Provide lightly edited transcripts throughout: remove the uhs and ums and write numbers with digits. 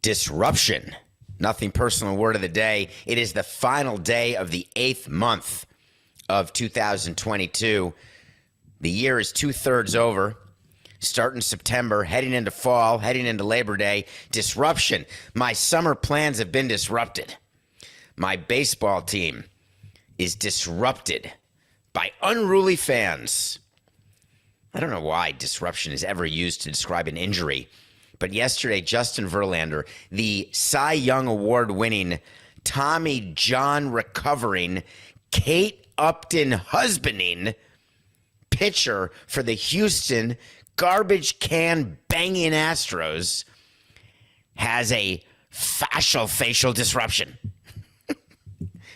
Disruption. Nothing personal word of the day. It is the final day of the 8th month of 2022. The year is 2/3 over. Starting September, heading into fall, heading into Labor Day. Disruption. My summer plans have been disrupted. My baseball team is disrupted by unruly fans. I don't know why disruption is ever used to describe an injury. But yesterday, Justin Verlander, the Cy Young Award-winning, Tommy John recovering, Kate Upton husbanding pitcher for the Houston garbage can banging Astros, has a facial disruption.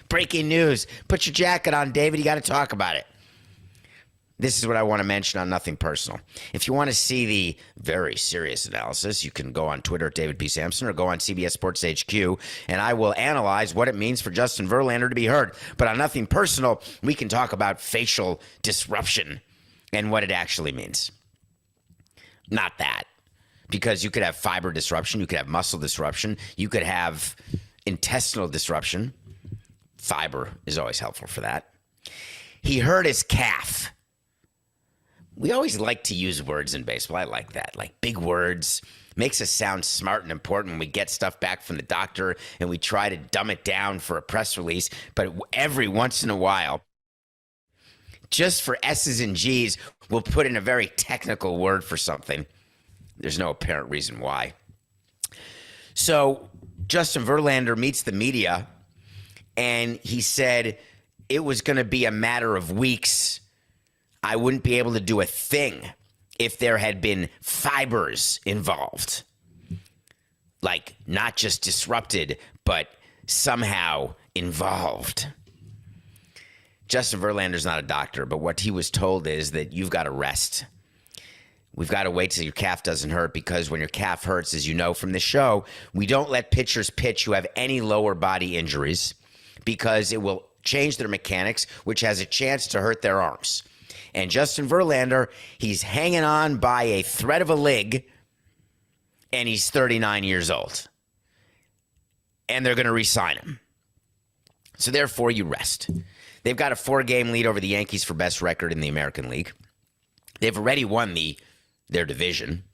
Breaking news. Put your jacket on, David. You got to talk about it. This is what I want to mention on Nothing Personal. If you want to see the very serious analysis, you can go on Twitter at David P. Samson or go on CBS Sports HQ, and I will analyze what it means for Justin Verlander to be hurt. But on Nothing Personal, we can talk about facial disruption and what it actually means. Not that. Because you could have fiber disruption, you could have muscle disruption, you could have intestinal disruption. Fiber is always helpful for that. He hurt his calf. We always like to use words in baseball. I like that. Like big words. Makes us sound smart and important when we get stuff back from the doctor and we try to dumb it down for a press release. But every once in a while, just for S's and G's, we'll put in a very technical word for something. There's no apparent reason why. So Justin Verlander meets the media, and he said it was going to be a matter of weeks. I wouldn't be able to do a thing if there had been fibers involved. Like, not just disrupted, but somehow involved. Justin Verlander's not a doctor, but what he was told is that you've got to rest. We've got to wait till your calf doesn't hurt, because when your calf hurts, as you know from the show, we don't let pitchers pitch who have any lower body injuries because it will change their mechanics, which has a chance to hurt their arms. And Justin Verlander, he's hanging on by a thread of a leg, and he's 39 years old. And they're going to re-sign him. So therefore, you rest. They've got a 4-game lead over the Yankees for best record in the American League. They've already won their division.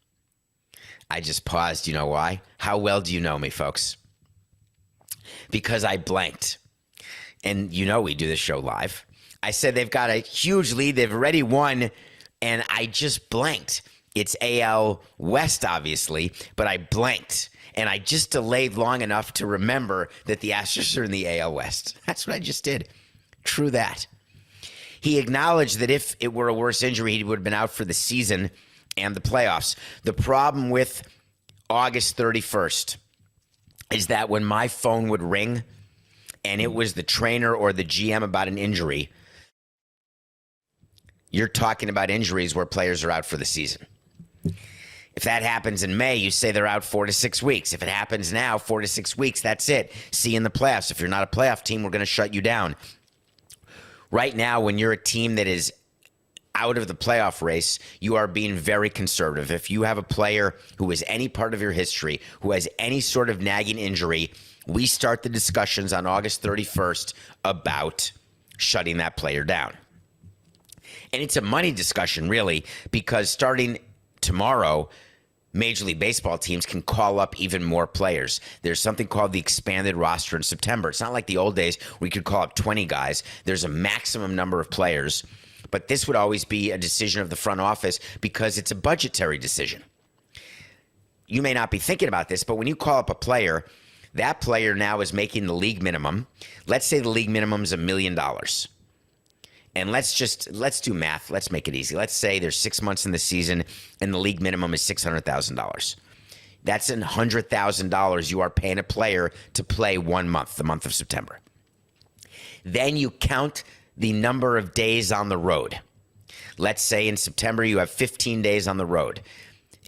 I just paused. You know why? How well do you know me, folks? Because I blanked. And you know we do this show live. I said they've got a huge lead. They've already won, and I just blanked. It's AL West, obviously, but I blanked, and I just delayed long enough to remember that the Astros are in the AL West. That's what I just did. True that. He acknowledged that if it were a worse injury, he would have been out for the season and the playoffs. The problem with August 31st is that when my phone would ring and it was the trainer or the GM about an injury, you're talking about injuries where players are out for the season. If that happens in May, you say they're out 4 to 6 weeks. If it happens now, 4 to 6 weeks, that's it. See you in the playoffs. If you're not a playoff team, we're going to shut you down. Right now, when you're a team that is out of the playoff race, you are being very conservative. If you have a player who is any part of your history, who has any sort of nagging injury, we start the discussions on August 31st about shutting that player down. And it's a money discussion, really, because starting tomorrow, Major League Baseball teams can call up even more players. There's something called the expanded roster in September. It's not like the old days where you could call up 20 guys. There's a maximum number of players. But this would always be a decision of the front office because it's a budgetary decision. You may not be thinking about this, but when you call up a player, that player now is making the league minimum. Let's say the league minimum is $1 million. And let's do math. Let's make it easy. Let's say there's 6 months in the season and the league minimum is $600,000. That's $100,000 you are paying a player to play 1 month, the month of September. Then you count the number of days on the road. Let's say in September you have 15 days on the road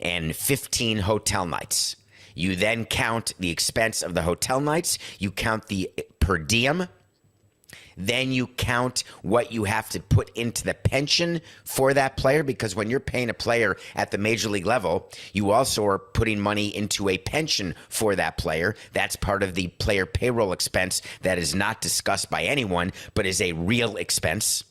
and 15 hotel nights. You then count the expense of the hotel nights. You count the per diem. Then you count what you have to put into the pension for that player, because when you're paying a player at the major league level, you also are putting money into a pension for that player. That's part of the player payroll expense that is not discussed by anyone, but is a real expense.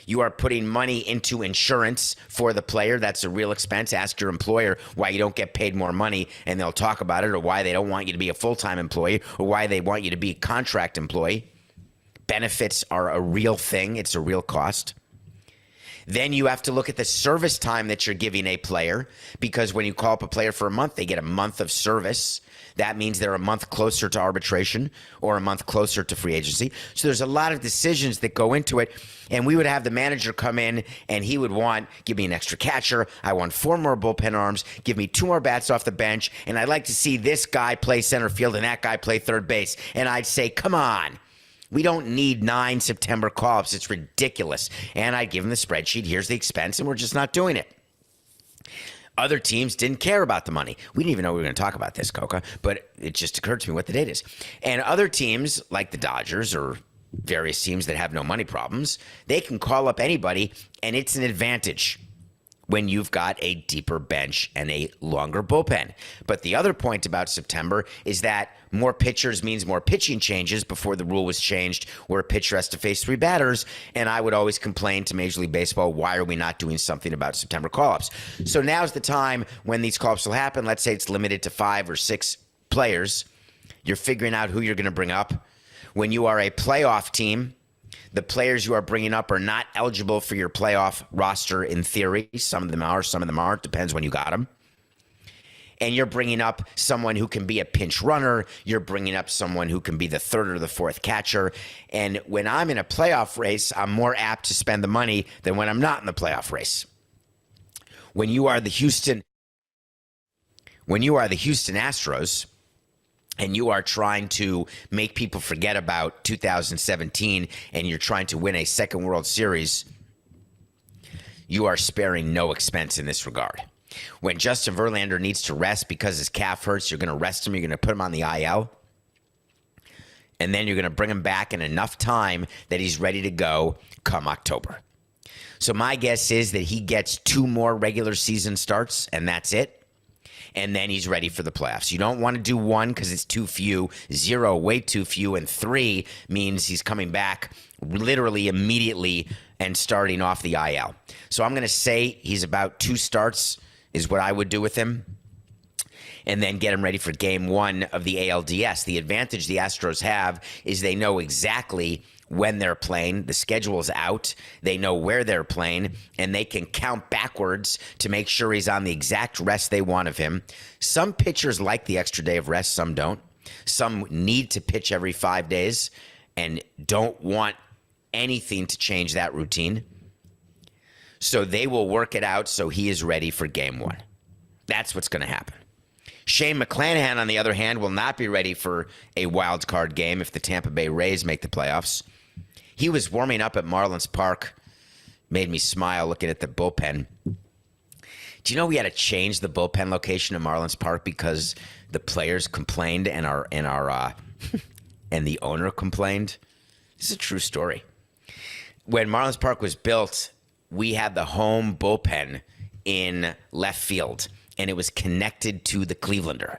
You are putting money into insurance for the player. That's a real expense. Ask your employer why you don't get paid more money, and they'll talk about it, or why they don't want you to be a full-time employee, or why they want you to be a contract employee. Benefits are a real thing. It's a real cost. Then you have to look at the service time that you're giving a player, because when you call up a player for a month, they get a month of service. That means they're a month closer to arbitration or a month closer to free agency. So there's a lot of decisions that go into it. And we would have the manager come in and he would want, give me an extra catcher. I want 4 more bullpen arms. Give me 2 more bats off the bench. And I'd like to see this guy play center field and that guy play third base. And I'd say, come on. We don't need 9 September call-ups. It's ridiculous. And I'd give him the spreadsheet. Here's the expense, and we're just not doing it. Other teams didn't care about the money. We didn't even know we were going to talk about this, Coca, but it just occurred to me what the date is. And other teams, like the Dodgers or various teams that have no money problems, they can call up anybody, and it's an advantage when you've got a deeper bench and a longer bullpen. But the other point about September is that more pitchers means more pitching changes. Before the rule was changed where a pitcher has to face 3 batters, and I would always complain to Major League Baseball, why are we not doing something about September call-ups? So now's the time when these call-ups will happen. Let's say it's limited to 5 or 6 players. You're figuring out who you're going to bring up. When you are a playoff team, the players you are bringing up are not eligible for your playoff roster in theory. Some of them are, some of them aren't. Depends when you got them. And you're bringing up someone who can be a pinch runner. You're bringing up someone who can be the 3rd or the 4th catcher. And when I'm in a playoff race, I'm more apt to spend the money than when I'm not in the playoff race. When you are the Houston Astros, and you are trying to make people forget about 2017, and you're trying to win a second World Series, you are sparing no expense in this regard. When Justin Verlander needs to rest because his calf hurts, you're going to rest him. You're going to put him on the IL. And then you're going to bring him back in enough time that he's ready to go come October. So my guess is that he gets 2 more regular season starts, and that's it. And then he's ready for the playoffs. You don't want to do 1 because it's too few, 0, way too few, and 3 means he's coming back literally immediately and starting off the IL. So I'm going to say he's about 2 starts is what I would do with him, and then get him ready for game 1 of the ALDS. The advantage the Astros have is they know exactly when they're playing. The schedule's out. They know where they're playing, and they can count backwards to make sure he's on the exact rest they want of him. Some pitchers like the extra day of rest, some don't. Some need to pitch every 5 days and don't want anything to change that routine. So they will work it out so he is ready for game 1. That's what's going to happen. Shane McClanahan, on the other hand, will not be ready for a wild card game if the Tampa Bay Rays make the playoffs. He was warming up at Marlins Park. Made me smile looking at the bullpen. Do you know we had to change the bullpen location of Marlins Park because the players complained and and the owner complained? This is a true story. When Marlins Park was built, we had the home bullpen in left field, and it was connected to the Clevelander.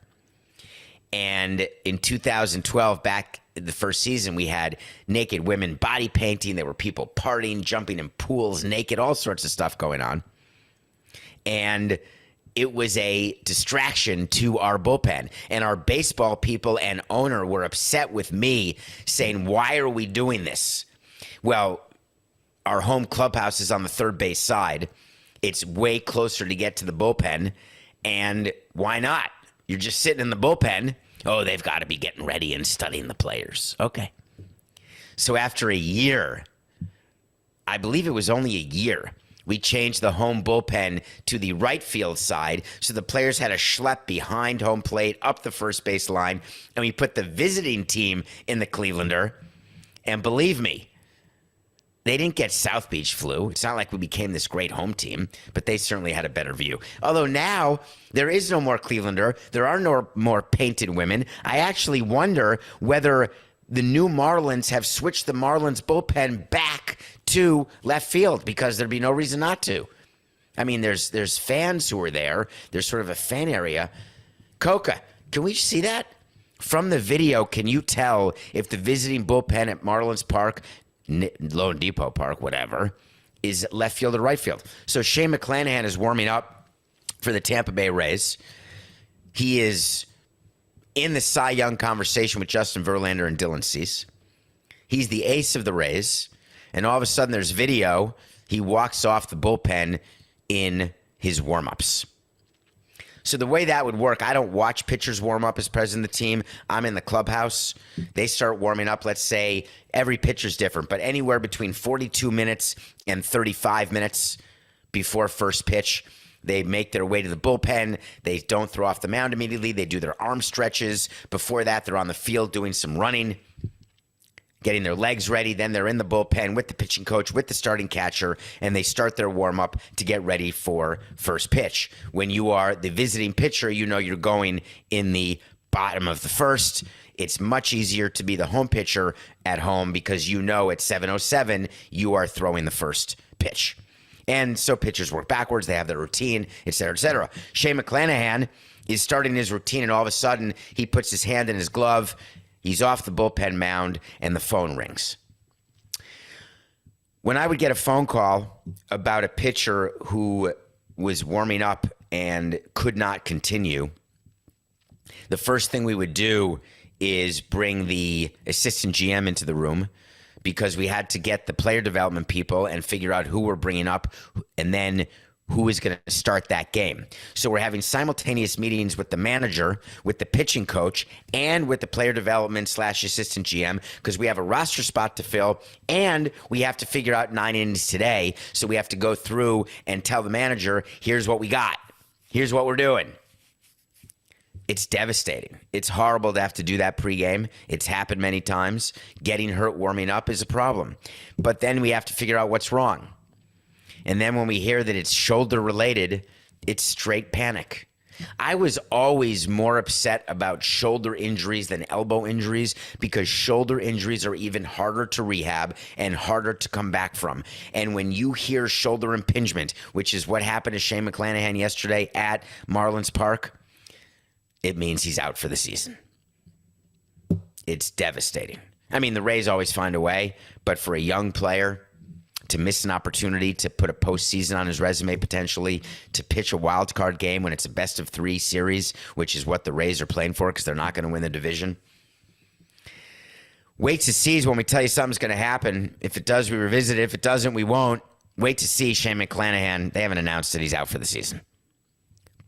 And in 2012, back in the first season, we had naked women body painting. There were people partying, jumping in pools naked, all sorts of stuff going on. And it was a distraction to our bullpen. And our baseball people and owner were upset with me, saying, why are we doing this? Well, our home clubhouse is on the third base side. It's way closer to get to the bullpen. And why not? You're just sitting in the bullpen. Oh, they've got to be getting ready and studying the players. Okay. So after a year, I believe it was only a year, we changed the home bullpen to the right field side, so the players had a schlep behind home plate up the first base line, and we put the visiting team in the Clevelander. And believe me, they didn't get South Beach flu. It's not like we became this great home team, but they certainly had a better view. Although now there is no more Clevelander. There are no more painted women. I actually wonder whether the new Marlins have switched the Marlins bullpen back to left field because there'd be no reason not to. I mean, there's fans who are there. There's sort of a fan area. Coca, can we see that? From the video, can you tell if the visiting bullpen at Marlins Park, Lone Depot Park, whatever, is left field or right field? So Shane McClanahan is warming up for the Tampa Bay Rays. He is in the Cy Young conversation with Justin Verlander and Dylan Cease. He's the ace of the Rays. And all of a sudden there's video. He walks off the bullpen in his warm-ups. So the way that would work, I don't watch pitchers warm up as president of the team. I'm in the clubhouse. They start warming up. Let's say every pitcher's different, but anywhere between 42 minutes and 35 minutes before first pitch, they make their way to the bullpen. They don't throw off the mound immediately. They do their arm stretches. Before that, they're on the field doing some running, getting their legs ready. Then they're in the bullpen with the pitching coach, with the starting catcher, and they start their warm-up to get ready for first pitch. When you are the visiting pitcher, you know you're going in the bottom of the first. It's much easier to be the home pitcher at home because you know at 7:07 you are throwing the first pitch. And so pitchers work backwards. They have their routine, et cetera, et cetera. Shane McClanahan is starting his routine, and all of a sudden he puts his hand in his glove. He's off the bullpen mound, and the phone rings. When I would get a phone call about a pitcher who was warming up and could not continue, the first thing we would do is bring the assistant GM into the room because we had to get the player development people and figure out who we're bringing up and then who is going to start that game. So we're having simultaneous meetings with the manager, with the pitching coach, and with the player development / assistant GM because we have a roster spot to fill and we have to figure out 9 innings today. So we have to go through and tell the manager, here's what we got. Here's what we're doing. It's devastating. It's horrible to have to do that pregame. It's happened many times. Getting hurt warming up is a problem. But then we have to figure out what's wrong. And then when we hear that it's shoulder related, it's straight panic. I was always more upset about shoulder injuries than elbow injuries because shoulder injuries are even harder to rehab and harder to come back from. And when you hear shoulder impingement, which is what happened to Shane McClanahan yesterday at Marlins Park, it means he's out for the season. It's devastating. I mean, the Rays always find a way, but for a young player to miss an opportunity to put a postseason on his resume potentially, to pitch a wild card game when it's a best of 3 series, which is what the Rays are playing for because they're not going to win the division. Wait to see is when we tell you something's going to happen. If it does, we revisit it. If it doesn't, we won't. Wait to see Shane McClanahan. They haven't announced that he's out for the season.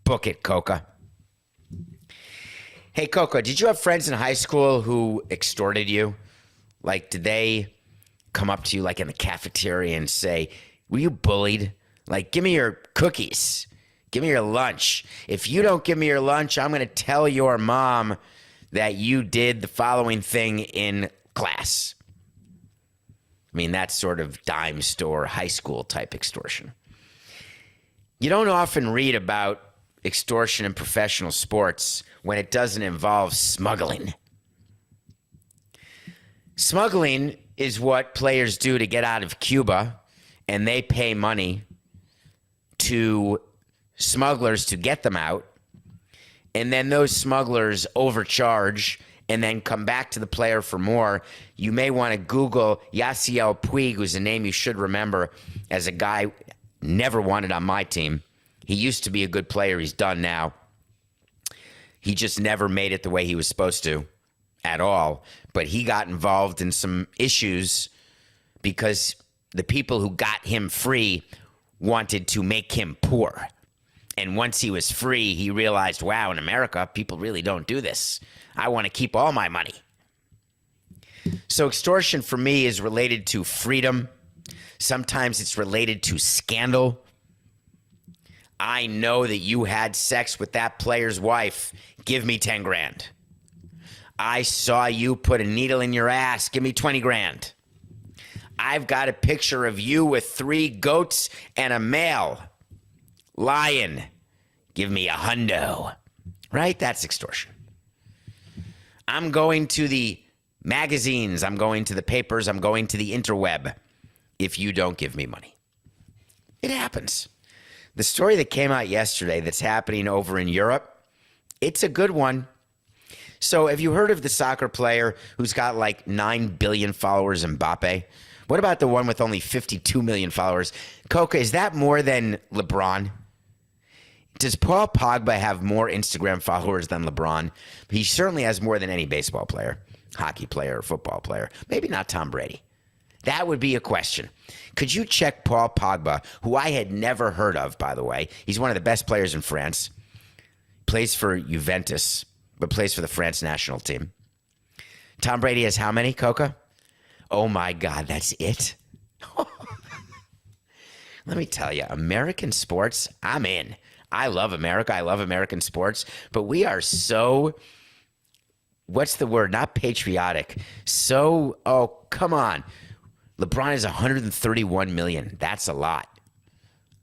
Book it, Coca. Hey, Coco, did you have friends in high school who extorted you? Like, did they come up to you, like, in the cafeteria and say, were you bullied? Like, give me your cookies. Give me your lunch. If you don't give me your lunch, I'm going to tell your mom that you did the following thing in class. I mean, that's sort of dime store, high school type extortion. You don't often read about extortion in professional sports when it doesn't involve smuggling. Smuggling is what players do to get out of Cuba, and they pay money to smugglers to get them out, and then those smugglers overcharge and then come back to the player for more. You may want to Google Yasiel Puig, who's a name you should remember as a guy never wanted on my team. He used to be a good player. He's done now. He just never made it the way he was supposed to at all. But he got involved in some issues because the people who got him free wanted to make him poor. And once he was free, he realized, wow, in America, people really don't do this. I want to keep all my money. So extortion for me is related to freedom. Sometimes it's related to scandal. I know that you had sex with that player's wife. Give me 10 grand. I saw you put a needle in your ass. Give me 20 grand. I've got a picture of you with 3 goats and a male lion. Give me a hundo. Right? That's extortion. I'm going to the magazines. I'm going to the papers. I'm going to the interweb if you don't give me money. It happens. The story that came out yesterday that's happening over in Europe, it's a good one. So have you heard of the soccer player who's got like 9 billion followers, Mbappe? What about the one with only 52 million followers? Coca, is that more than LeBron? Does Paul Pogba have more Instagram followers than LeBron? He certainly has more than any baseball player, hockey player, or football player. Maybe not Tom Brady. That would be a question. Could you check Paul Pogba, who I had never heard of, by the way? He's one of the best players in France. Plays for Juventus, but plays for the France national team. Tom Brady has how many, Coca? Oh, my God, that's it? Let me tell you, American sports, I'm in. I love America. I love American sports. But we are so, what's the word? Not patriotic. So, oh, come on. LeBron is 131 million. That's a lot.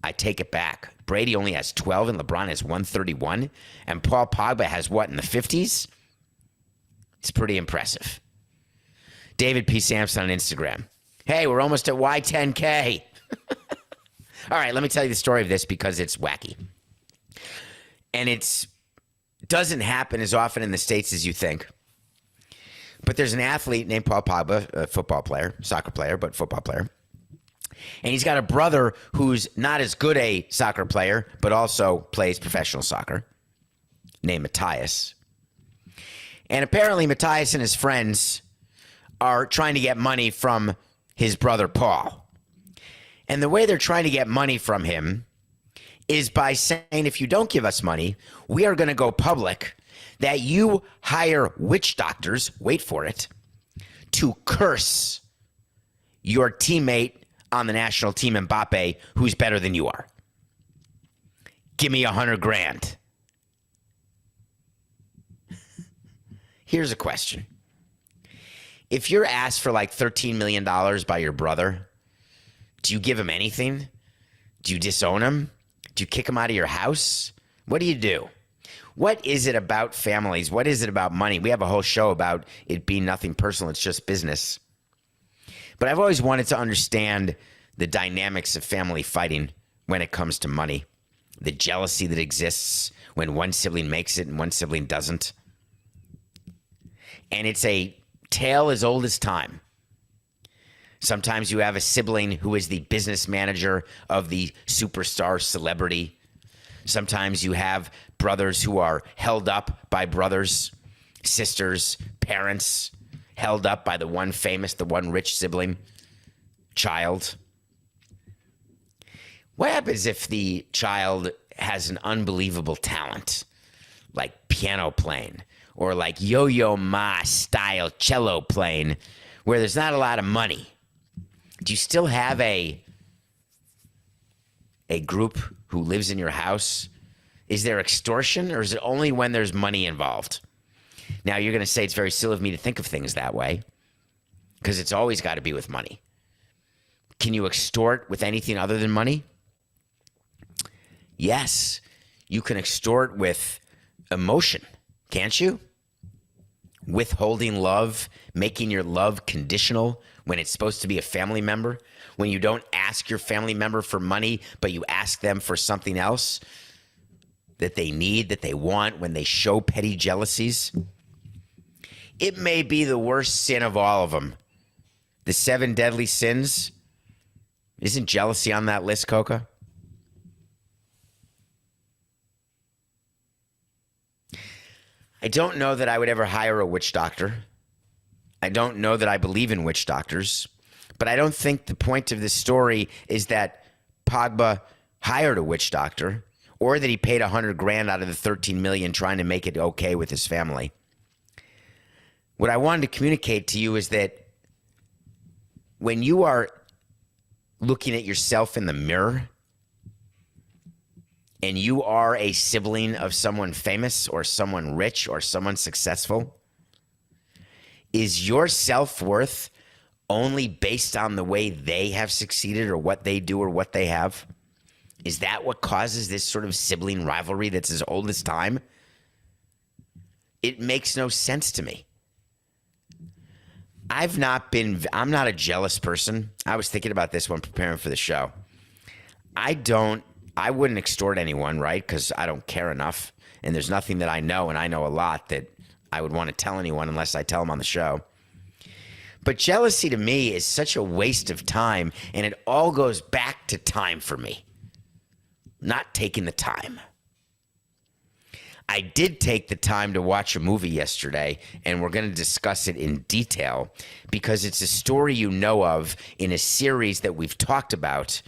I take it back. Brady only has 12 and LeBron has 131. And Paul Pogba has what, in the 50s? It's pretty impressive. David P. Samson on Instagram. Hey, we're almost at Y10K. All right, let me tell you the story of this because it's wacky. And it doesn't happen as often in the States as you think. But there's an athlete named Paul Pogba, a football player, soccer player, but football player. And he's got a brother who's not as good a soccer player, but also plays professional soccer, named Matthias. And apparently Matthias and his friends are trying to get money from his brother Paul. And the way they're trying to get money from him is by saying, if you don't give us money, we are going to go public that you hire witch doctors, wait for it, to curse your teammate on the national team, Mbappe, who's better than you are. Give me $100,000. Here's a question. If you're asked for like $13 million by your brother, do you give him anything? Do you disown him? Do you kick him out of your house? What do you do? What is it about families? What is it about money? We have a whole show about it being nothing personal. It's just business. But I've always wanted to understand the dynamics of family fighting when it comes to money. The jealousy that exists when one sibling makes it and one sibling doesn't. And it's a tale as old as time. Sometimes you have a sibling who is the business manager of the superstar celebrity. Sometimes you have brothers who are held up by brothers, sisters, parents, held up by the one famous, the one rich sibling, child. What happens if the child has an unbelievable talent, like piano playing, or like Yo-Yo Ma style cello playing, where there's not a lot of money? Do you still have a group who lives in your house? Is there extortion, or is it only when there's money involved? Now, you're going to say it's very silly of me to think of things that way, because it's always got to be with money. Can you extort with anything other than money? Yes, you can extort with emotion, can't you? Withholding love, making your love conditional when it's supposed to be a family member, when you don't ask your family member for money, but you ask them for something else that they need, that they want, when they show petty jealousies. It may be the worst sin of all of them. The 7 deadly sins. Isn't jealousy on that list, Coca? I don't know that I would ever hire a witch doctor. I don't know that I believe in witch doctors. But I don't think the point of this story is that Pogba hired a witch doctor or that he paid $100,000 out of the 13 million trying to make it okay with his family. What I wanted to communicate to you is that when you are looking at yourself in the mirror and you are a sibling of someone famous or someone rich or someone successful, is your self-worth only based on the way they have succeeded or what they do or what they have? Is that what causes this sort of sibling rivalry that's as old as time? It makes no sense to me. I'm not a jealous person. I was thinking about this when preparing for the show. I wouldn't extort anyone, right? Because I don't care enough. And there's nothing that I know, and I know a lot, that I would want to tell anyone unless I tell them on the show. But jealousy to me is such a waste of time, and it all goes back to time for me. Not taking the time. I did take the time to watch a movie yesterday, and we're going to discuss it in detail because it's a story you know of in a series that we've talked about,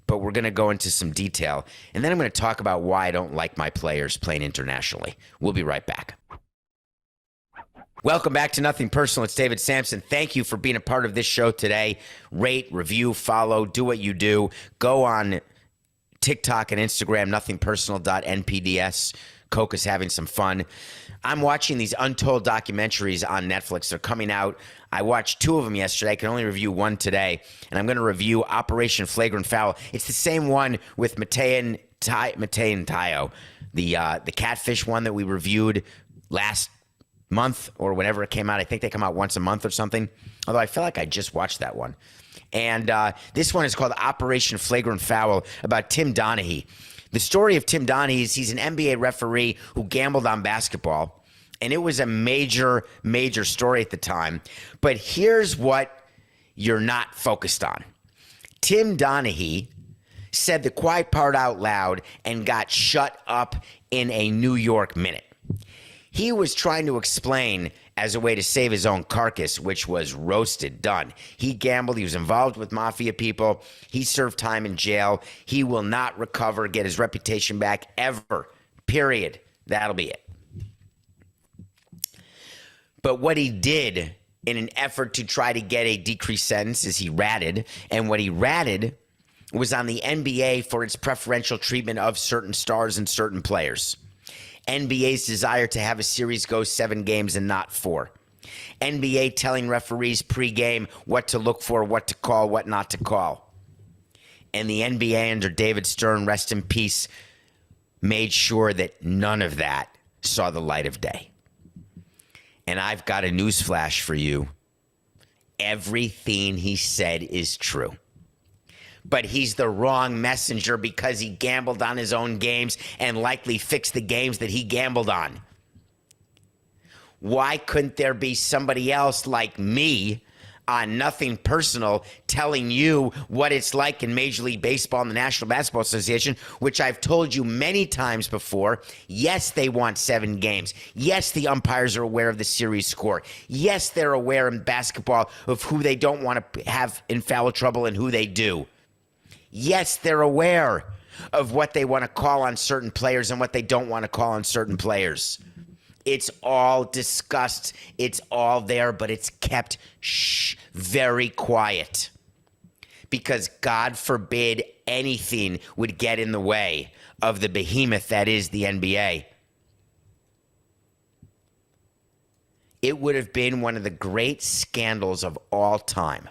but we're going to go into some detail. And then I'm going to talk about why I don't like my players playing internationally. We'll be right back. Welcome back to Nothing Personal. It's David Samson. Thank you for being a part of this show today. Rate, review, follow, do what you do. Go on TikTok and Instagram, nothingpersonal.npds. Coca's having some fun. I'm watching these Untold documentaries on Netflix. They're coming out. I watched 2 of them yesterday. I can only review 1 today. And I'm going to review Operation Flagrant Foul. It's the same one with Matei and Tayo, the catfish one that we reviewed last month or whenever it came out. I think they come out once a month or something. Although I feel like I just watched that one. And this one is called Operation Flagrant Foul, about Tim Donaghy. The story of Tim Donaghy is he's an NBA referee who gambled on basketball, and it was a major, major story at the time. But here's what you're not focused on. Tim Donaghy said the quiet part out loud and got shut up in a New York minute. He was trying to explain as a way to save his own carcass, which was roasted, done. He gambled. He was involved with mafia people. He served time in jail. He will not recover, get his reputation back ever, period. That'll be it. But what he did in an effort to try to get a decreased sentence is he ratted. And what he ratted was on the NBA for its preferential treatment of certain stars and certain players. NBA's desire to have a series go 7 games and not 4. NBA telling referees pregame what to look for, what to call, what not to call. And the NBA under David Stern, rest in peace, made sure that none of that saw the light of day. And I've got a newsflash for you. Everything he said is true. But he's the wrong messenger because he gambled on his own games and likely fixed the games that he gambled on. Why couldn't there be somebody else like me on Nothing Personal telling you what it's like in Major League Baseball and the National Basketball Association, which I've told you many times before? Yes, they want 7 games. Yes, the umpires are aware of the series score. Yes, they're aware in basketball of who they don't want to have in foul trouble and who they do. Yes, they're aware of what they want to call on certain players and what they don't want to call on certain players. It's all discussed. It's all there, but it's kept very quiet. Because God forbid anything would get in the way of the behemoth that is the NBA. It would have been one of the great scandals of all time.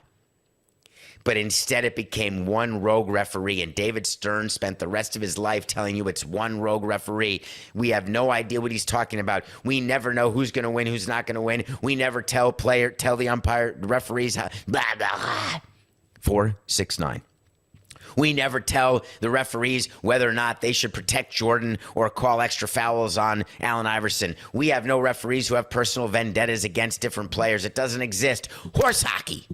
But instead it became one rogue referee, and David Stern spent the rest of his life telling you it's one rogue referee. We have no idea what he's talking about. We never know who's going to win, who's not going to win. We never tell the umpire, referees, how, blah, blah, blah. 4, 6, 9. We never tell the referees whether or not they should protect Jordan or call extra fouls on Allen Iverson. We have no referees who have personal vendettas against different players. It doesn't exist. Horse hockey.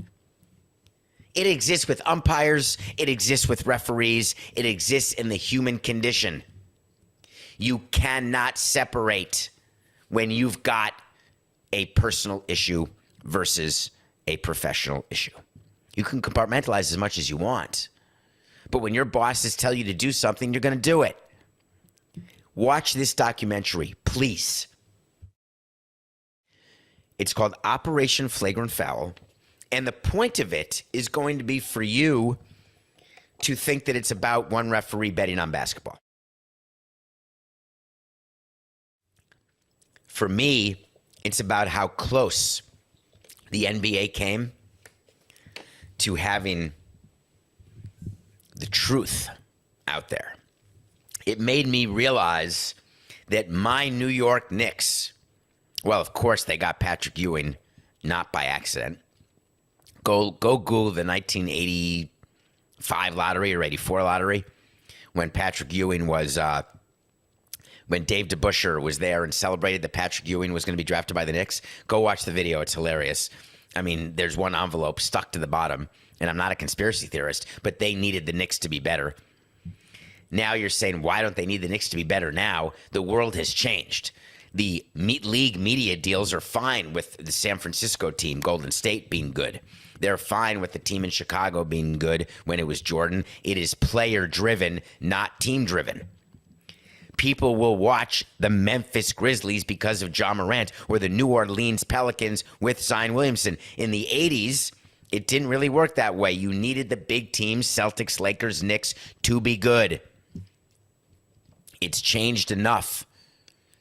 It exists with umpires. It exists with referees. It exists in the human condition. You cannot separate when you've got a personal issue versus a professional issue. You can compartmentalize as much as you want. But when your bosses tell you to do something, you're going to do it. Watch this documentary, please. It's called Operation Flagrant Foul. And the point of it is going to be for you to think that it's about one referee betting on basketball. For me, it's about how close the NBA came to having the truth out there. It made me realize that my New York Knicks, well, of course they got Patrick Ewing not by accident. Go Google the 1985 lottery or 84 lottery when Patrick Ewing was when Dave DeBusschere was there and celebrated that Patrick Ewing was going to be drafted by the Knicks. Go watch the video. It's hilarious. I mean, there's one envelope stuck to the bottom, and I'm not a conspiracy theorist, but they needed the Knicks to be better. Now you're saying, why don't they need the Knicks to be better now? The world has changed. The league media deals are fine with the San Francisco team, Golden State, being good. They're fine with the team in Chicago being good when it was Jordan. It is player-driven, not team-driven. People will watch the Memphis Grizzlies because of Ja Morant or the New Orleans Pelicans with Zion Williamson. In the 80s, it didn't really work that way. You needed the big teams, Celtics, Lakers, Knicks, to be good. It's changed enough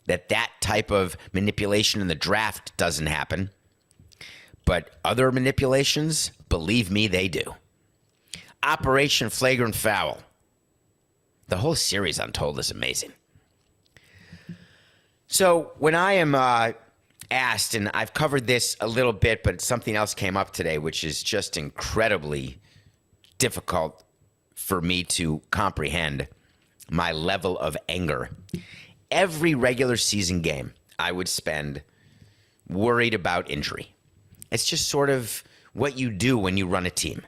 that type of manipulation in the draft doesn't happen. But other manipulations, believe me, they do. Operation Flagrant Foul. The whole series Untold is amazing. So when I am asked, and I've covered this a little bit, but something else came up today, which is just incredibly difficult for me to comprehend my level of anger. Every regular season game, I would spend worried about injury. It's just sort of what you do when you run a team.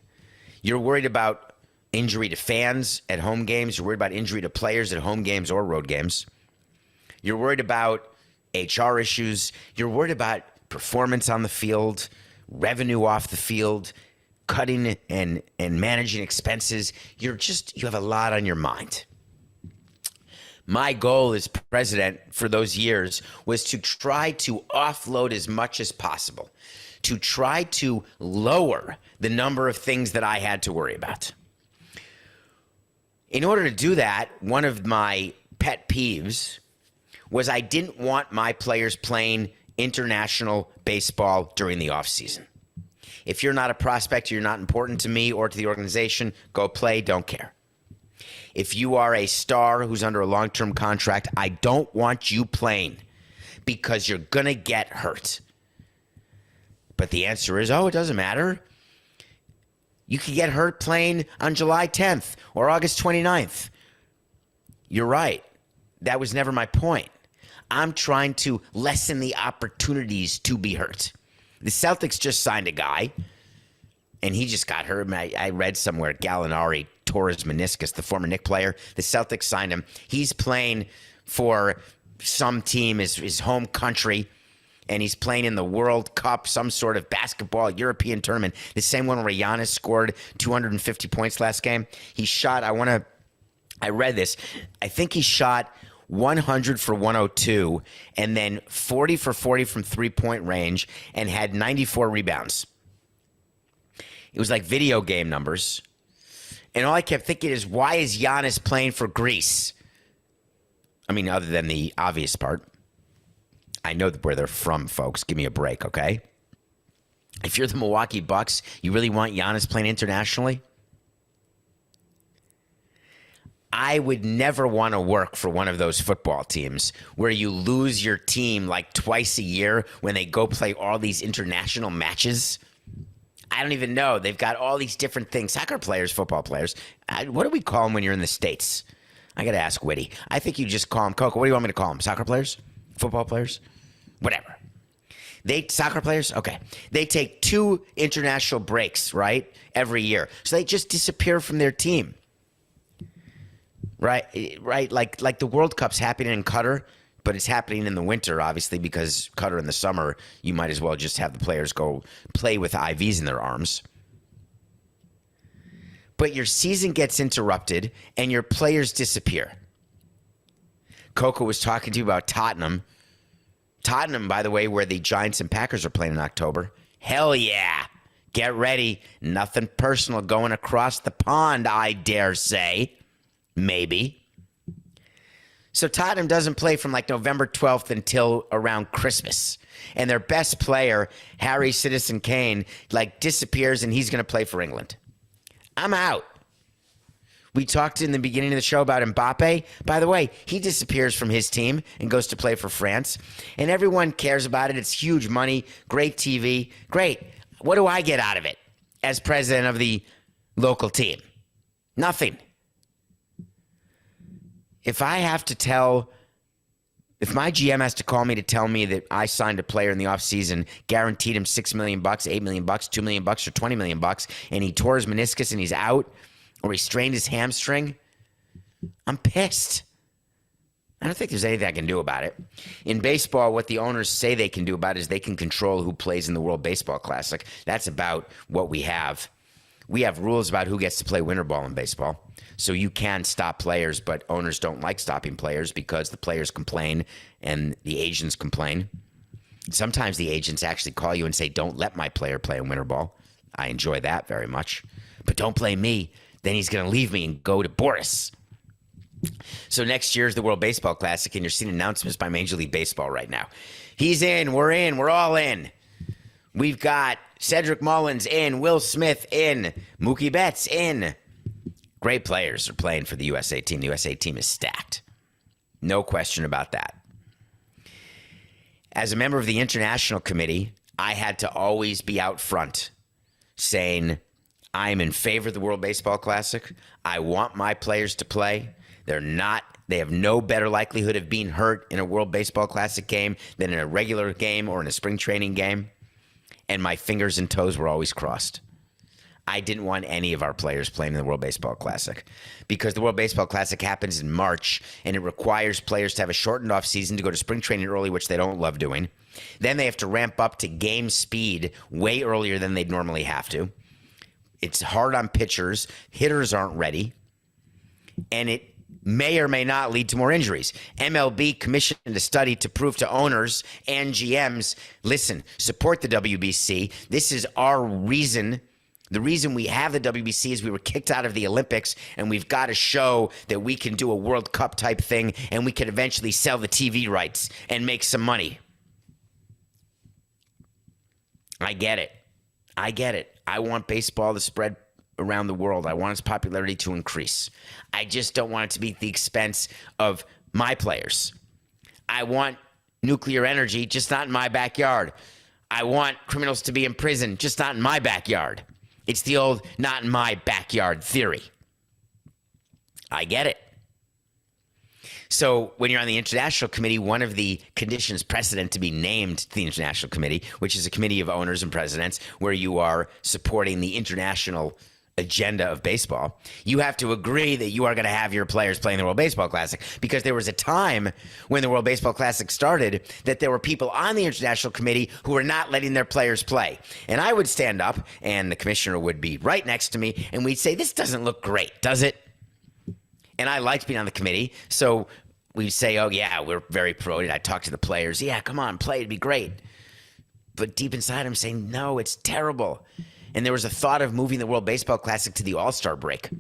You're worried about injury to fans at home games. You're worried about injury to players at home games or road games. You're worried about HR issues. You're worried about performance on the field, revenue off the field, cutting and managing expenses. You have a lot on your mind. My goal as president for those years was to try to offload as much as possible, to try to lower the number of things that I had to worry about. In order to do that, one of my pet peeves was I didn't want my players playing international baseball during the offseason. If you're not a prospect, you're not important to me or to the organization, go play, don't care. If you are a star who's under a long-term contract, I don't want you playing because you're going to get hurt. But the answer is, it doesn't matter. You could get hurt playing on July 10th or August 29th. You're right. That was never my point. I'm trying to lessen the opportunities to be hurt. The Celtics just signed a guy, and he just got hurt. I read somewhere Gallinari tore his meniscus, the former Knicks player. The Celtics signed him. He's playing for some team, his home country, and he's playing in the World Cup, some sort of basketball European tournament. The same one where Giannis scored 250 points last game. He shot, I read this, I think he shot 100 for 102 and then 40 for 40 from three-point range and had 94 rebounds. It was like video game numbers. And all I kept thinking is, why is Giannis playing for Greece? I mean, other than the obvious part. I know where they're from, folks. Give me a break, okay? If you're the Milwaukee Bucks, you really want Giannis playing internationally? I would never want to work for one of those football teams where you lose your team like twice a year when they go play all these international matches. I don't even know. They've got all these different things. Soccer players, football players. What do we call them when you're in the States? I got to ask Witty. I think you just call them, Coco, what do you want me to call them? Soccer players? Football players? Whatever. Soccer players? Okay. They take 2 international breaks, right? Every year. So they just disappear from their team. Right? Like the World Cup's happening in Qatar, but it's happening in the winter, obviously, because Qatar in the summer, you might as well just have the players go play with IVs in their arms. But your season gets interrupted and your players disappear. Coco was talking to you about Tottenham. Tottenham, by the way, where the Giants and Packers are playing in October. Hell yeah. Get ready. Nothing personal going across the pond, I dare say. Maybe. So Tottenham doesn't play from like November 12th until around Christmas. And their best player, Harry Citizen Kane, like disappears and he's going to play for England. I'm out. We talked in the beginning of the show about Mbappe. By the way, he disappears from his team and goes to play for France. And everyone cares about it. It's huge money, great TV, great. What do I get out of it as president of the local team? Nothing. If my GM has to call me to tell me that I signed a player in the offseason, guaranteed him $6 million, $8 million, $2 million, or $20 million, and he tore his meniscus and he's out, or he strained his hamstring, I'm pissed. I don't think there's anything I can do about it. In baseball, what the owners say they can do about it is they can control who plays in the World Baseball Classic. That's about what we have. We have rules about who gets to play winter ball in baseball. So you can stop players, but owners don't like stopping players because the players complain and the agents complain. Sometimes the agents actually call you and say, don't let my player play in winter ball. I enjoy that very much. But don't play me. Then he's going to leave me and go to Boris. So next year is the World Baseball Classic, and you're seeing announcements by Major League Baseball right now. He's in, we're all in. We've got Cedric Mullins in, Will Smith in, Mookie Betts in. Great players are playing for the USA team. The USA team is stacked. No question about that. As a member of the International Committee, I had to always be out front saying, I'm in favor of the World Baseball Classic. I want my players to play. They have no better likelihood of being hurt in a World Baseball Classic game than in a regular game or in a spring training game. And my fingers and toes were always crossed. I didn't want any of our players playing in the World Baseball Classic because the World Baseball Classic happens in March and it requires players to have a shortened off season to go to spring training early, which they don't love doing. Then they have to ramp up to game speed way earlier than they'd normally have to. It's hard on pitchers. Hitters aren't ready. And it may or may not lead to more injuries. MLB commissioned a study to prove to owners and GMs, listen, support the WBC. This is our reason. The reason we have the WBC is we were kicked out of the Olympics, and we've got to show that we can do a World Cup type thing, and we can eventually sell the TV rights and make some money. I get it. I want baseball to spread around the world. I want its popularity to increase. I just don't want it to be at the expense of my players. I want nuclear energy, just not in my backyard. I want criminals to be in prison, just not in my backyard. It's the old not in my backyard theory. I get it. So when you're on the International Committee, one of the conditions precedent to be named to the International Committee, which is a committee of owners and presidents where you are supporting the international agenda of baseball, you have to agree that you are going to have your players playing the World Baseball Classic, because there was a time when the World Baseball Classic started that there were people on the International Committee who were not letting their players play. And I would stand up and the commissioner would be right next to me and we'd say, this doesn't look great, does it? And I liked being on the committee, so we'd say, oh yeah, we're very pro it. I talk to the players, yeah, come on, play, it'd be great. But deep inside I'm saying, no, it's terrible. And there was a thought of moving the World Baseball Classic to the All-Star break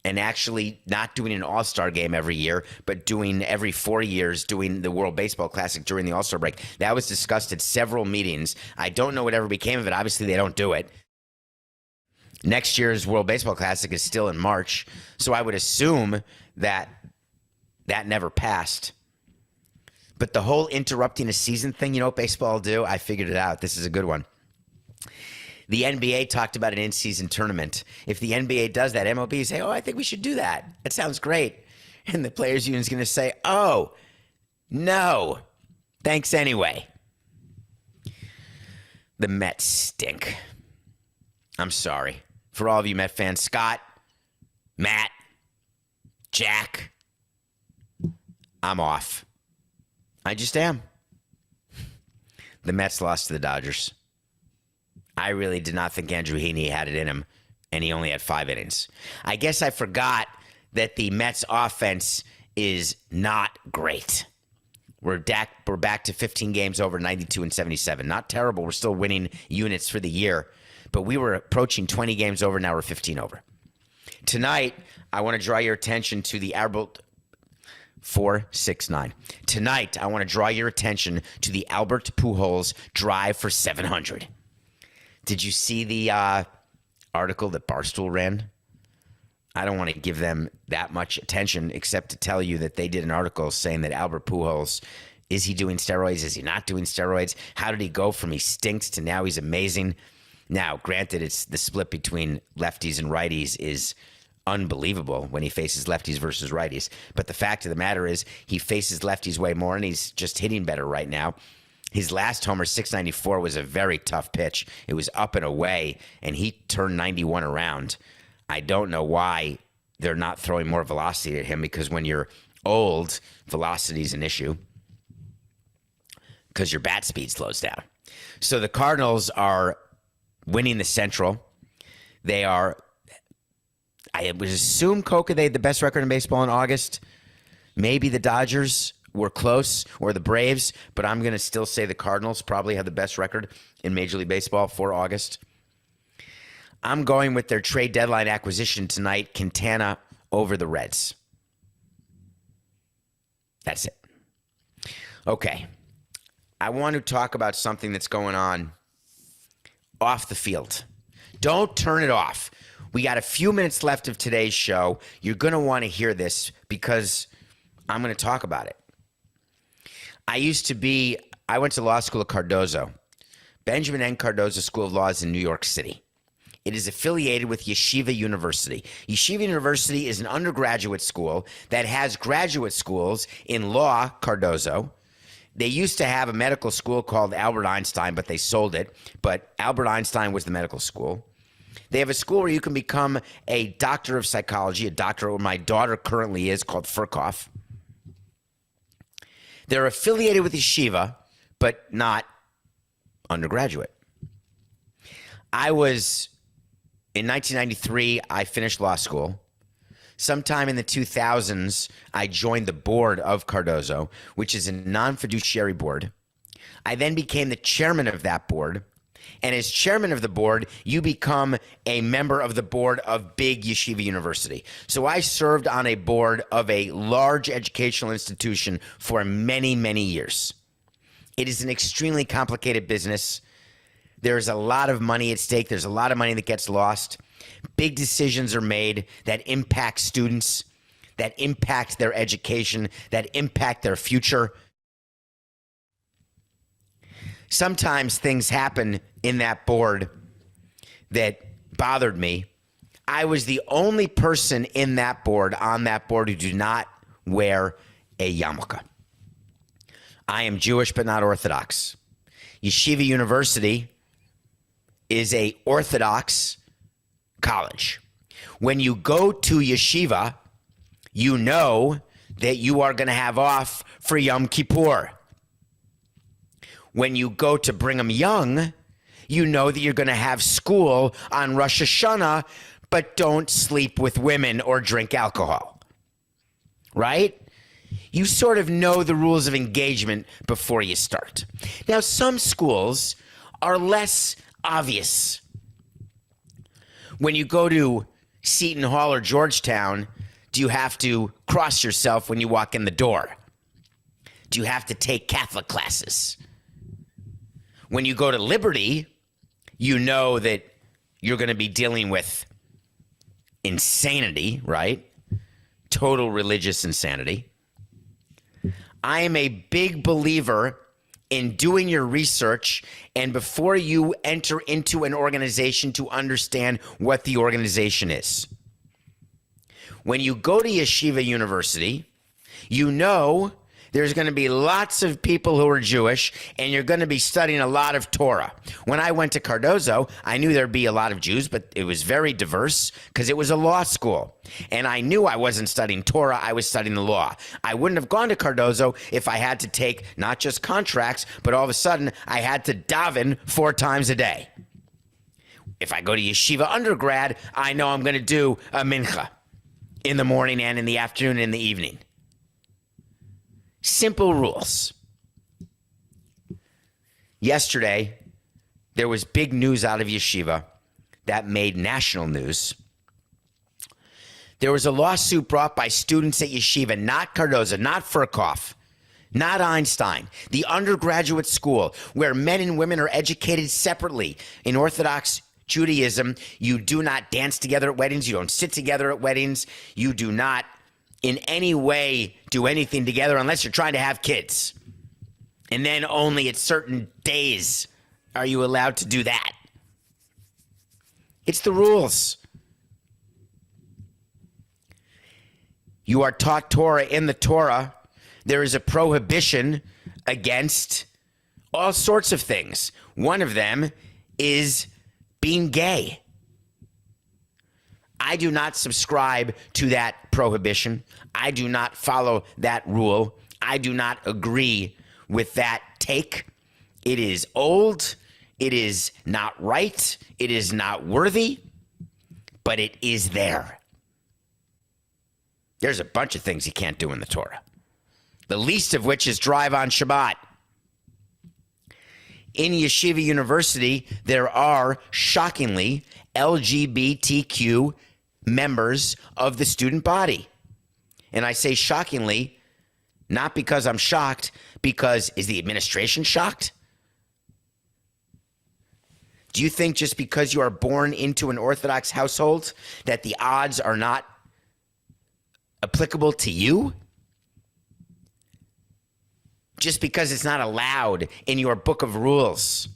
and actually not doing an All-Star game every year, but doing every 4 years, doing the World Baseball Classic during the All-Star break. That was discussed at several meetings. I don't know whatever became of it. Obviously, they don't do it. Next year's World Baseball Classic is still in March, so I would assume that that never passed. But the whole interrupting a season thing, you know what baseball will do? I figured it out. This is a good one. The NBA talked about an in-season tournament. If the NBA does that, MLB say, oh, I think we should do that. That sounds great. And the players' union is going to say, oh, no, thanks anyway. The Mets stink. I'm sorry. For all of you Met fans, Scott, Matt, Jack, I'm off. I just am. The Mets lost to the Dodgers. I really did not think Andrew Heaney had it in him, and he only had 5 innings. I guess I forgot that the Mets offense is not great. We're back to 15 games over, 92 and 77. Not terrible. We're still winning units for the year, but we were approaching 20 games over. Now we're 15 over. Tonight, I want to draw your attention to the Albert 469. Tonight, I want to draw your attention to the Albert Pujols drive for 700. Did you see the article that Barstool ran I don't want to give them that much attention except to tell you that they did an article saying that Albert Pujols, is he doing steroids? Is he not doing steroids? How did he go from he stinks to now he's amazing? Now, granted, it's the split between lefties and righties is unbelievable when he faces lefties versus righties. But the fact of the matter is he faces lefties way more, and he's just hitting better right now. His last homer, 694, was a very tough pitch. It was up and away, and he turned 91 around. I don't know why they're not throwing more velocity at him, because when you're old, velocity is an issue because your bat speed slows down. So the Cardinals are winning the Central. They are, I would assume, Coca, they had the best record in baseball in August. Maybe the Dodgers were close, or the Braves, but I'm going to still say the Cardinals probably have the best record in Major League Baseball for August. I'm going with their trade deadline acquisition tonight, Quintana over the Reds. That's it. Okay. I want to talk about something that's going on off the field. Don't turn it off. We got a few minutes left of today's show. You're going to want to hear this because I'm going to talk about it. I went to law school at Cardozo, Benjamin N. Cardozo School of Law is in New York City. It is affiliated with Yeshiva University. Yeshiva University is an undergraduate school that has graduate schools in law, Cardozo. They used to have a medical school called Albert Einstein, but they sold it. But Albert Einstein was the medical school. They have a school where you can become a doctor of psychology, a doctor where my daughter currently is, called Furkoff. They're affiliated with Yeshiva, but not undergraduate. In 1993, I finished law school. Sometime in the 2000s, I joined the board of Cardozo, which is a non-fiduciary board. I then became the chairman of that board. And as chairman of the board, you become a member of the board of big Yeshiva University. So I served on a board of a large educational institution for many, many years. It is an extremely complicated business. There's a lot of money at stake. There's a lot of money that gets lost. Big decisions are made that impact students, that impact their education, that impact their future. Sometimes things happen in that board that bothered me. I was the only person in that board, on that board, who do not wear a yarmulke. I am Jewish but not Orthodox. Yeshiva University is a Orthodox college. When you go to Yeshiva, you know that you are going to have off for Yom Kippur. When you go to Brigham Young, you know that you're going to have school on Rosh Hashanah, but don't sleep with women or drink alcohol. Right? You sort of know the rules of engagement before you start. Now, some schools are less obvious. When you go to Seton Hall or Georgetown, do you have to cross yourself when you walk in the door? Do you have to take Catholic classes? When you go to Liberty, you know that you're going to be dealing with insanity, right? Total religious insanity. I am a big believer in doing your research, and before you enter into an organization, to understand what the organization is. When you go to Yeshiva University, you know there's going to be lots of people who are Jewish, and you're going to be studying a lot of Torah. When I went to Cardozo, I knew there'd be a lot of Jews, but it was very diverse because it was a law school. And I knew I wasn't studying Torah, I was studying the law. I wouldn't have gone to Cardozo if I had to take not just contracts, but all of a sudden I had to daven 4 times a day. If I go to Yeshiva undergrad, I know I'm going to do a mincha in the morning and in the afternoon and in the evening. Simple rules. Yesterday, there was big news out of Yeshiva that made national news. There was a lawsuit brought by students at Yeshiva, not Cardozo, not Furkoff, not Einstein, the undergraduate school where men and women are educated separately in Orthodox Judaism, you do not dance together at weddings. You don't sit together at weddings. You do not in any way do anything together unless you're trying to have kids. And then only at certain days are you allowed to do that. It's the rules. You are taught Torah. In the Torah, there is a prohibition against all sorts of things. One of them is being gay. I do not subscribe to that prohibition. I do not follow that rule. I do not agree with that take. It is old. It is not right. It is not worthy, but it is there. There's a bunch of things you can't do in the Torah, the least of which is drive on Shabbat. In Yeshiva University, there are, shockingly, LGBTQ members of the student body. And I say shockingly, not because I'm shocked, because is the administration shocked? Do you think just because you are born into an Orthodox household that the odds are not applicable to you? Just because it's not allowed in your book of rules,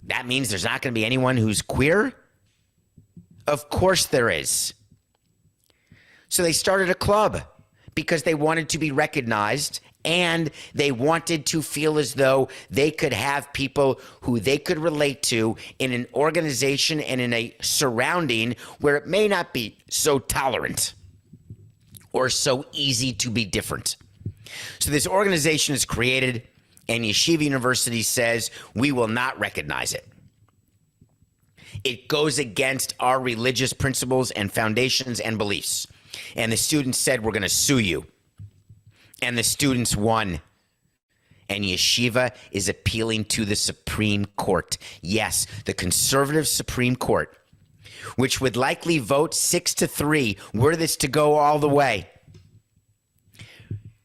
that means there's not going to be anyone who's queer? Of course there is. So they started a club because they wanted to be recognized and they wanted to feel as though they could have people who they could relate to in an organization and in a surrounding where it may not be so tolerant or so easy to be different. So this organization is created, and Yeshiva University says, we will not recognize it. It goes against our religious principles and foundations and beliefs. And the students said, we're going to sue you. And the students won. And Yeshiva is appealing to the Supreme Court. Yes, the conservative Supreme Court, which would likely vote 6-3 were this to go all the way.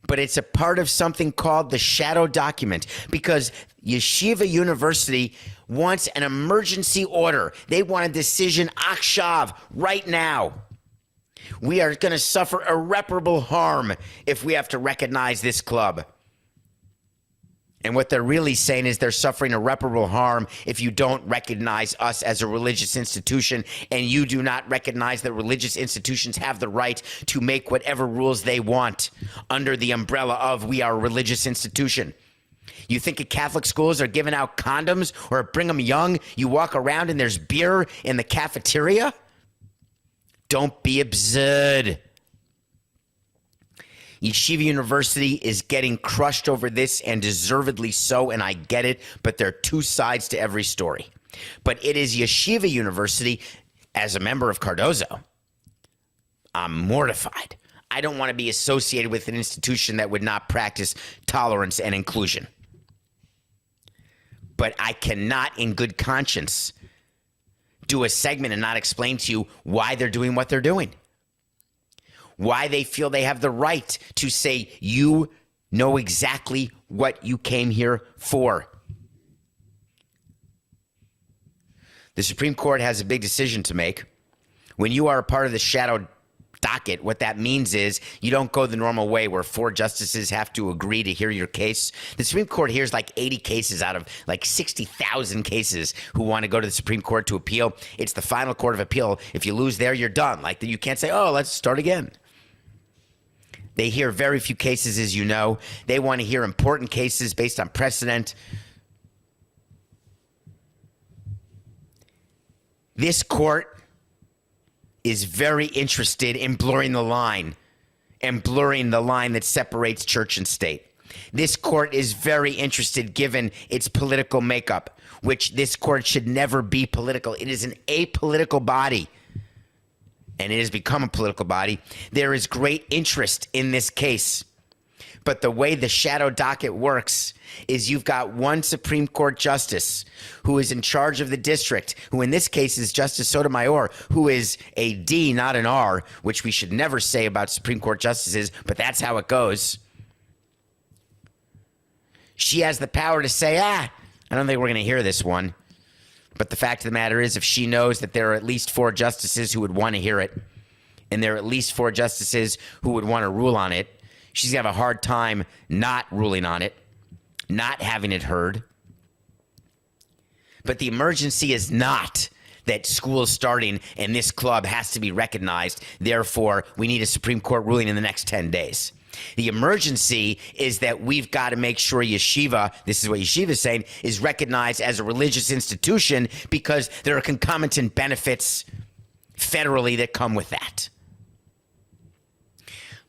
But it's a part of something called the shadow document because Yeshiva University wants an emergency order. They want a decision akshav, right now. We are going to suffer irreparable harm if we have to recognize this club. And what they're really saying is they're suffering irreparable harm if you don't recognize us as a religious institution and you do not recognize that religious institutions have the right to make whatever rules they want under the umbrella of we are a religious institution. You think at Catholic schools are giving out condoms or at Brigham Young you walk around and there's beer in the cafeteria? Don't be absurd. Yeshiva University is getting crushed over this, and deservedly so, and I get it, but there are two sides to every story. But it is Yeshiva University, as a member of Cardozo, I'm mortified. I don't want to be associated with an institution that would not practice tolerance and inclusion. But I cannot, in good conscience, do a segment and not explain to you why they're doing what they're doing. Why they feel they have the right to say, you know exactly what you came here for. The Supreme Court has a big decision to make. When you are a part of the shadow docket, what that means is you don't go the normal way where 4 justices have to agree to hear your case. The Supreme Court hears like 80 cases out of like 60,000 cases who want to go to the Supreme Court to appeal. It's the final court of appeal. If you lose there, you're done. Like you can't say, oh, let's start again. They hear very few cases, as you know. They want to hear important cases based on precedent. This court is very interested in blurring the line and blurring the line that separates church and state. This court is very interested, given its political makeup, which this court should never be political. It is an apolitical body. And it has become a political body. There is great interest in this case. But the way the shadow docket works is you've got one Supreme Court justice who is in charge of the district, who in this case is Justice Sotomayor, who is a D, not an R, which we should never say about Supreme Court justices, but that's how it goes. She has the power to say, I don't think we're going to hear this one. But the fact of the matter is, if she knows that there are at least 4 justices who would want to hear it, and there are at least 4 justices who would want to rule on it, she's going to have a hard time not ruling on it, not having it heard. But the emergency is not that school is starting and this club has to be recognized. Therefore, we need a Supreme Court ruling in the next 10 days. The emergency is that we've got to make sure Yeshiva, this is what Yeshiva is saying, is recognized as a religious institution because there are concomitant benefits federally that come with that.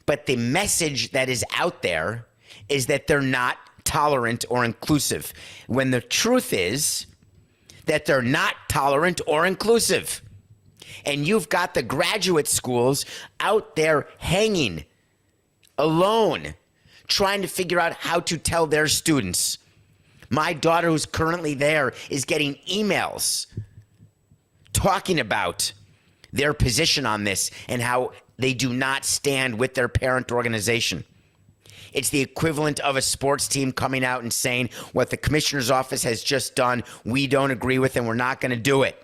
But the message that is out there is that they're not tolerant or inclusive, when the truth is that they're not tolerant or inclusive. And you've got the graduate schools out there hanging alone, trying to figure out how to tell their students. My daughter, who's currently there, is getting emails talking about their position on this and how they do not stand with their parent organization. It's the equivalent of a sports team coming out and saying what the commissioner's office has just done, we don't agree with and we're not going to do it.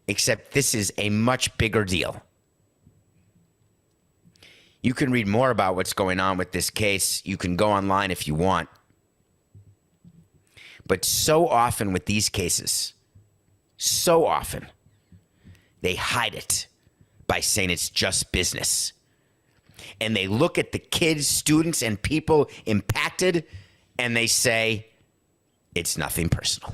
Except this is a much bigger deal. You can read more about what's going on with this case. You can go online if you want. But so often with these cases, so often, they hide it by saying it's just business. And they look at the kids, students, and people impacted, and they say, it's nothing personal.